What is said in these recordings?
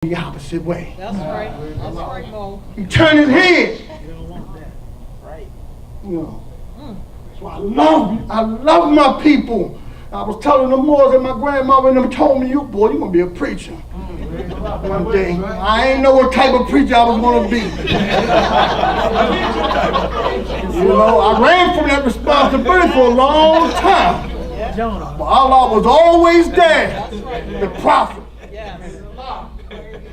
the opposite way. That's right. That's right, Mo. He turned his head. You don't want that. Right. You know. So I love my people. I was telling the Moors that my grandmother and them told me, you boy, you're gonna be a preacher. One day. I ain't know what type of preacher I was gonna be. You know, I ran from that responsibility for a long time. But Allah was always there. The prophet.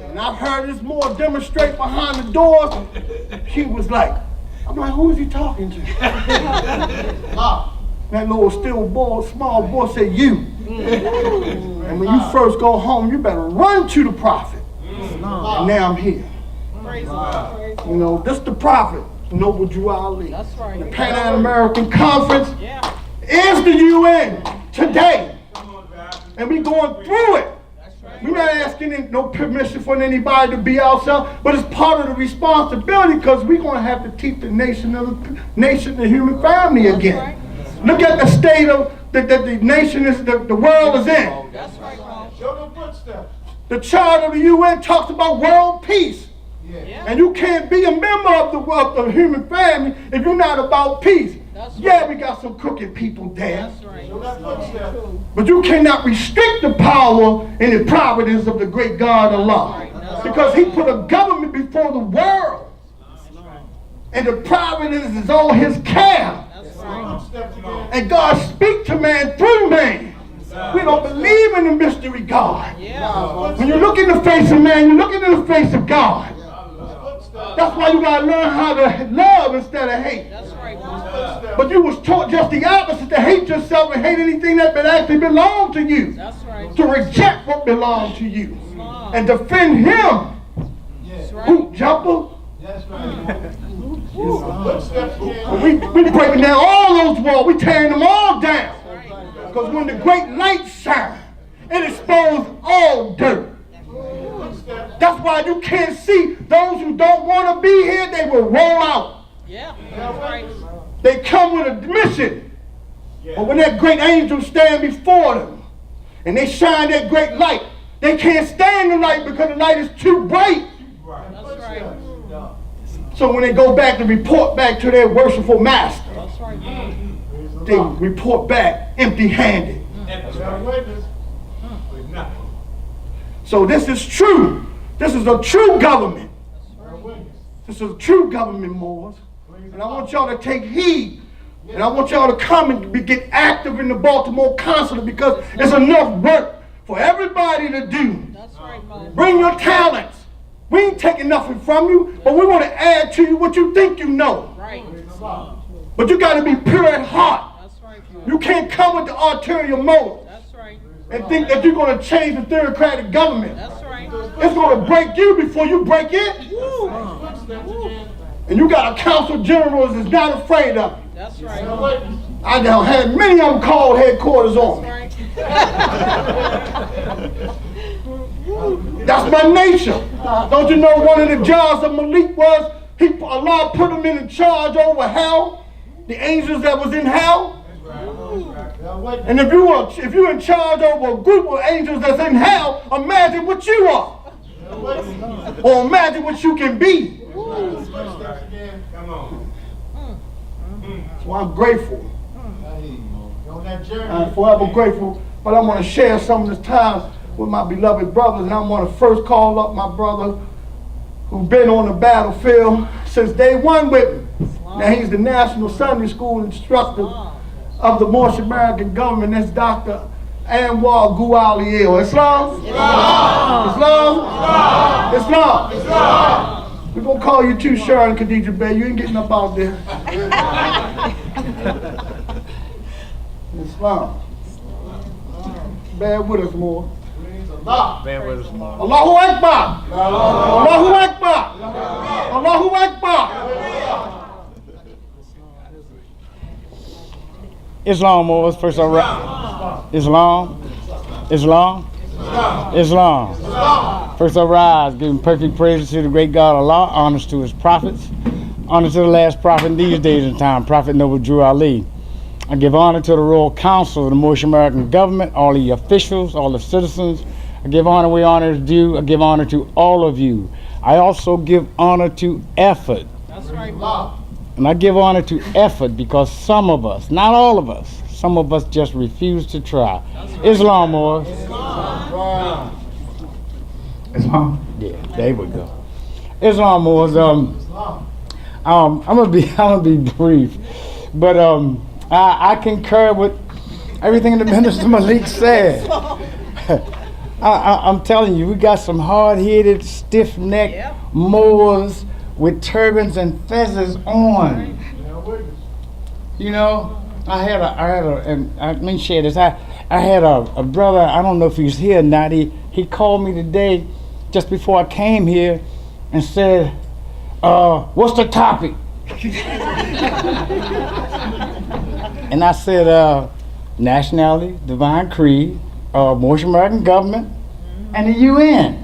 And I've heard this Moor demonstrate behind the doors. He was like, I'm like, who is he talking to? That little small boy said, you. And when you first go home, you better run to the prophet. And now I'm here. You know, this the prophet, Noble Drew Ali. That's right. The Pan American Conference is the UN today. And we going through it. We're not asking no permission for anybody to be outside, but it's part of the responsibility because we're going to have to teach the nation, the human family again. Look at the state of that the nation is, the world is in. That's right, Mo. Show them footsteps. The charter of the UN talks about world peace. And you can't be a member of the human family if you're not about peace. Yeah, we got some crooked people there. That's right. Show that footsteps. But you cannot restrict the power and the providence of the great God Allah. Because he put a government before the world. And the providence is all his care. And God speaks to man through man. We don't believe in the mystery God. When you look in the face of man, you look into the face of God. That's why you gotta learn how to love instead of hate. That's right. But you was taught just the opposite, to hate yourself and hate anything that actually belonged to you. That's right. To reject what belonged to you. And defend him. That's right. Hoop jumper. That's right. Footsteps again. We breaking down all those walls. We tearing them all down. Because when the great light shines, it exposes all dirt. That's why you can't see those who don't want to be here. They will roll out. Yeah. That's right. They come with a mission. But when that great angel stand before them and they shine that great light, they can't stand the light because the light is too bright. That's right. So when they go back to report back to their worshipful master, That's right. they report back empty-handed. So this is true. This is a true government. This is a true government, Moors. And I want y'all to take heed. And I want y'all to come and get active in the Baltimore Consulate because there's enough work for everybody to do. That's right, Mo. Bring your talents. We ain't taking nothing from you, but we want to add to you what you think you know. Right. But you got to be pure at heart. That's right. You can't come with the ulterior motive That's right. and think that you're going to change the theocratic government. That's right. It's going to break you before you break it. And you got a council general that's not afraid of you. That's right. I done had many of them called headquarters on me. Right. That's my nature. Don't you know one of the jobs of Malik was, Allah put him in charge over hell, the angels that was in hell. And if you're in charge over a group of angels that's in hell, imagine what you are. Or imagine what you can be. So I'm grateful. I'm forever grateful. But I want to share some of this time with my beloved brothers, and I want to first call up my brother who's been on the battlefield since day one with me. Now he's the National Sunday School instructor of the Moorish American Government. That's Dr. Anwar Gualiel. Islam? Islam? Islam? Islam? We're going to call you too, Sharon Khadija Bey. You ain't getting up out there. Islam. Bear with us more. Allahu Akbar. Allahu Akbar. Allahu Akbar. Islam was first Islam. First I rise, giving perfect praises to the great God Allah, honors to his prophets, honor to the last prophet in these days and time, Prophet Noble Drew Ali. I give honor to the Royal Council of the Moorish American Government, all the officials, all the citizens. I I give honor where honor is due. I give honor to all of you. I also give honor to effort. That's right, Mom. And I give honor to effort because some of us, not all of us, some of us just refuse to try. Islam, Moors. Islam? Yeah, there we go. Islam, Moors. I'm gonna be brief, but I concur with everything the Minister Malik said. I'm telling you, we got some hard-headed, stiff-necked Moors with turbans and feathers on. You know, I had a brother, I don't know if he's here or not, he called me today, just before I came here, and said, what's the topic? And I said, nationality, divine creed, Moorish American Government, and the UN.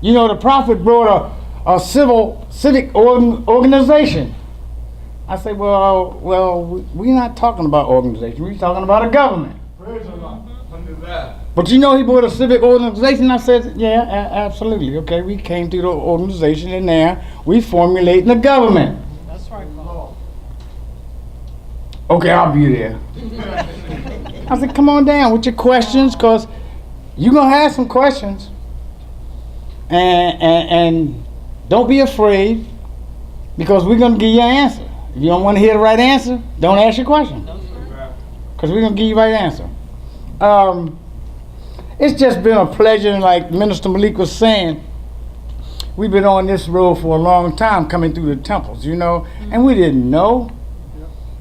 You know, the Prophet brought a civic organization. I say, well, we're not talking about organization. We're talking about a government. But you know, he brought a civic organization. I said, yeah, absolutely. Okay, we came to the organization, and now we formulating a government. That's right, Mom. Okay, I'll be there. I said, come on down with your questions, because you're going to have some questions. And don't be afraid, because we're going to give you an answer. If you don't want to hear the right answer, don't ask your question, because we're going to give you the right answer. It's just been a pleasure, and like Minister Malik was saying, we've been on this road for a long time, coming through the temples, you know, and we didn't know.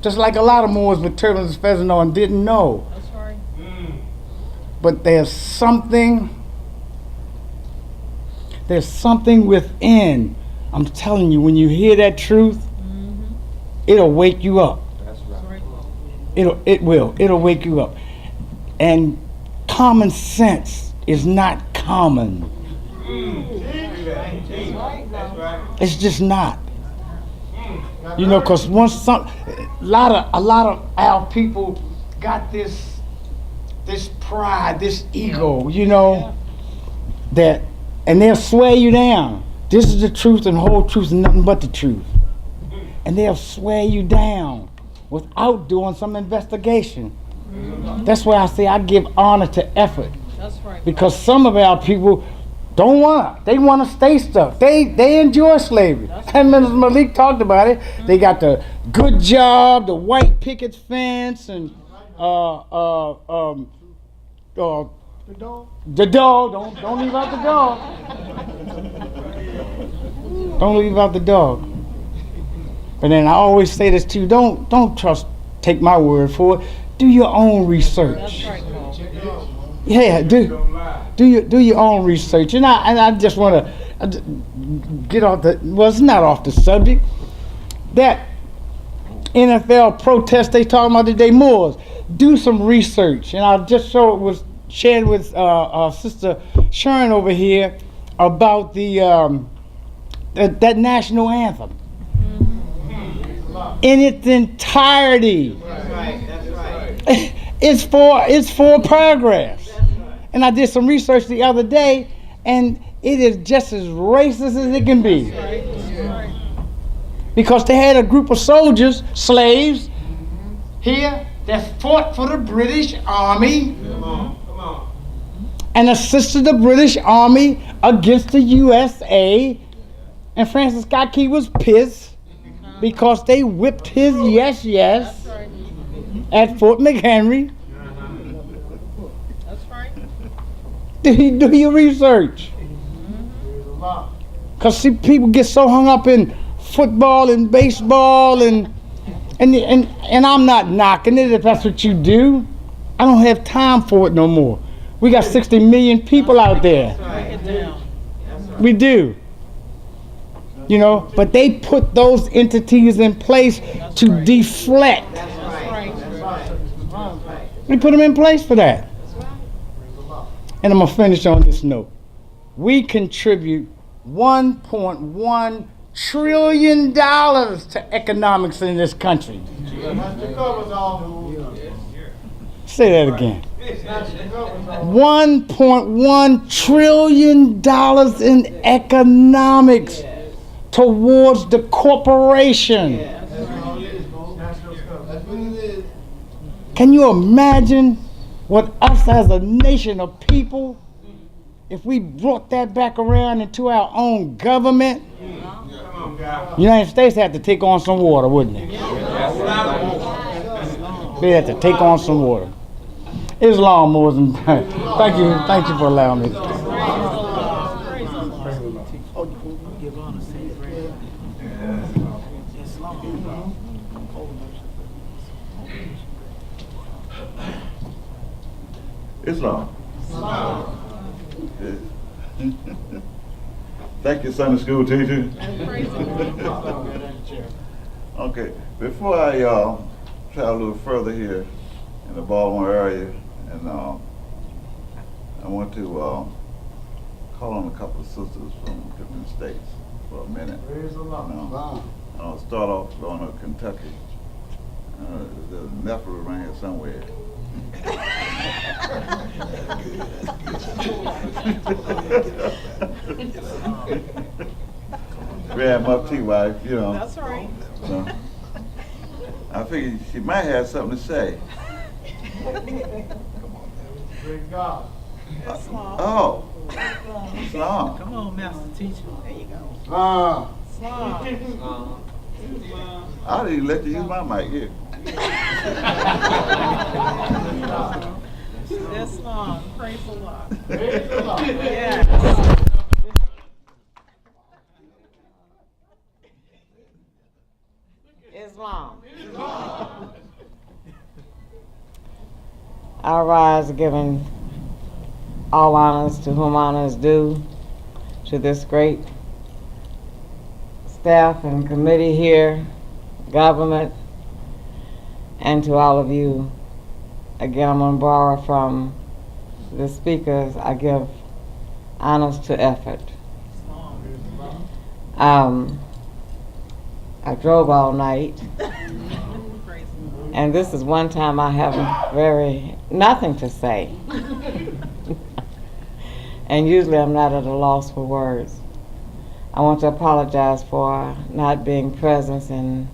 Just like a lot of Moors with turbans and feathers on didn't know. That's right. But there's something within. I'm telling you, when you hear that truth, it'll wake you up. That's right. It'll wake you up. And common sense is not common. It's just not. You know, because once a lot of our people got this pride, this ego, you know, that, and they'll swear you down. This is the truth, and the whole truth, and nothing but the truth. And they'll swear you down without doing some investigation. That's why I say I give honor to effort. That's right. Because some of our people don't want to. They want to stay stuck. They enjoy slavery. And Minister Malik talked about it. They got the good job, the white picket fence, and the dog. Don't leave out the dog. Don't leave out the dog. But then I always say this too. Don't take my word for it. Do your own research. That's right, Mom. Yeah, do your own research. And I just want to get off it's not off the subject. That NFL protest they talking about today, Moors, do some research. And I just was sharing with Sister Sharon over here about that national anthem in its entirety. That's right. It's four paragraphs. And I did some research the other day, and it is just as racist as it can be. Because they had a group of soldiers, slaves, here that fought for the British Army and assisted the British Army against the USA. And Francis Scott Key was pissed because they whipped his yes at Fort McHenry. That's right. Do your research. Because see, people get so hung up in football and baseball and I'm not knocking it if that's what you do. I don't have time for it no more. We got 60 million people out there. Break it down. We do. You know, but they put those entities in place to deflect. That's right. We put them in place for that. And I'm going to finish on this note. We contribute $1.1 trillion to economics in this country. Say that again. $1.1 trillion in economics towards the corporation. Can you imagine what us as a nation of people, if we brought that back around into our own government? United States had to take on some water, wouldn't it? They had to take on some water. Islam more than thank you for allowing me. Islam. Thank you, Sunday school teacher. Okay, before I travel a little further here in the Baltimore area, and I want to call on a couple of sisters from different states for a minute. I'll start off on Kentucky. There's a nephew around here somewhere. Grab up T-wife, you know. That's right. I figured she might have something to say. Great God. Islam. Oh, Islam. Come on, master teacher. There you go. Islam. I didn't even let you use my mic here. Islam. Praise the Lord. Praise the Lord. Yes. Islam. I rise giving all honors to whom honor is due, to this great staff and committee here, government, and to all of you. Again, I'm going to borrow from the speakers. I give honors to effort. I drove all night, and this is one time I have nothing to say. And usually I'm not at a loss for words. I want to apologize for not being present in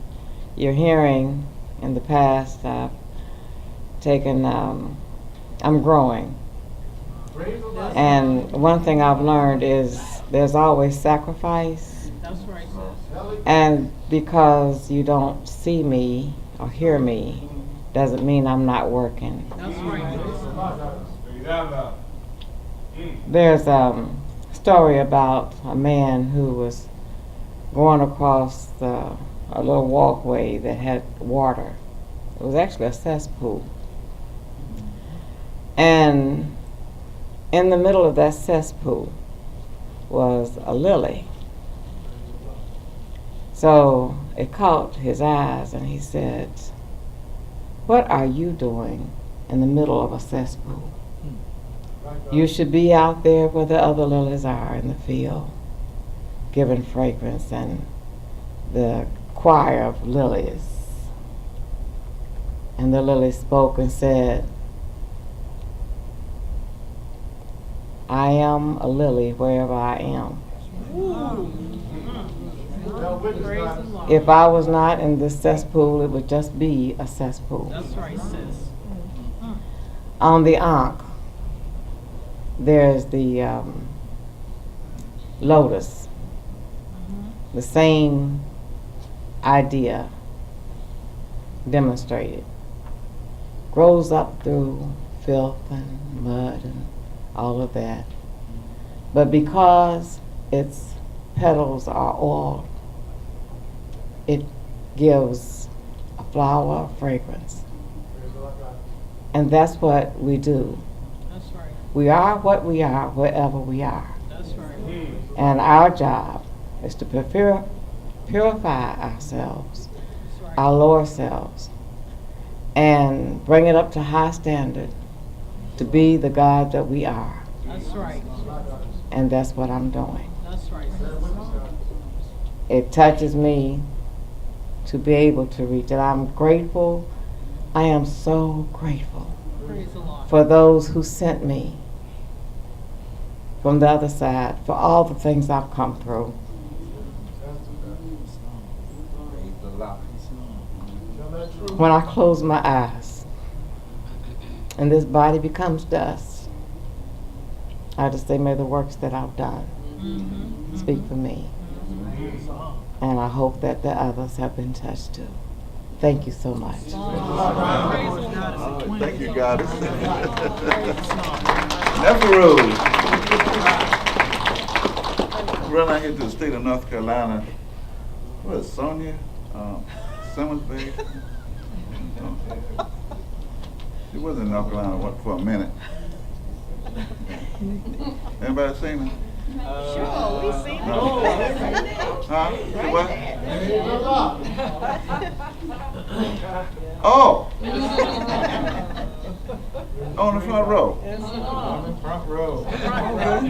your hearing in the past. I've taken, I'm growing. And one thing I've learned is there's always sacrifice. That's right, sis. And because you don't see me or hear me, doesn't mean I'm not working. That's right, sis. There's a story about a man who was going across a little walkway that had water. It was actually a cesspool. And in the middle of that cesspool was a lily. So it caught his eyes, and he said, "What are you doing in the middle of a cesspool? You should be out there where the other lilies are in the field, giving fragrance and the choir of lilies." And the lily spoke and said, "I am a lily wherever I am. Praise the Lord. If I was not in this cesspool, it would just be a cesspool." That's right, sis. On the Ankh, there's the lotus. The same idea demonstrated. Grows up through filth and mud and all of that. But because its petals are oiled, it gives a flower of fragrance. And that's what we do. That's right. We are what we are wherever we are. That's right. And our job is to purify ourselves, That's right. our lower selves, and bring it up to high standard to be the God that we are. That's right. And that's what I'm doing. That's right, sis. It touches me to be able to reach it. I'm grateful. I am so grateful Praise the Lord. for those who sent me from the other side, for all the things I've come through. When I close my eyes and this body becomes dust, I just say, may the works that I've done speak for me. And I hope that the others have been touched too. Thank you so much. Thank you, Goddess. Neferu. Run out here to the state of North Carolina. What is Sonia? Simmons, baby? She was in North Carolina for a minute. Anybody seen her? Sure, we seen it. Huh? What? Oh! On the front row. Front row. Front row.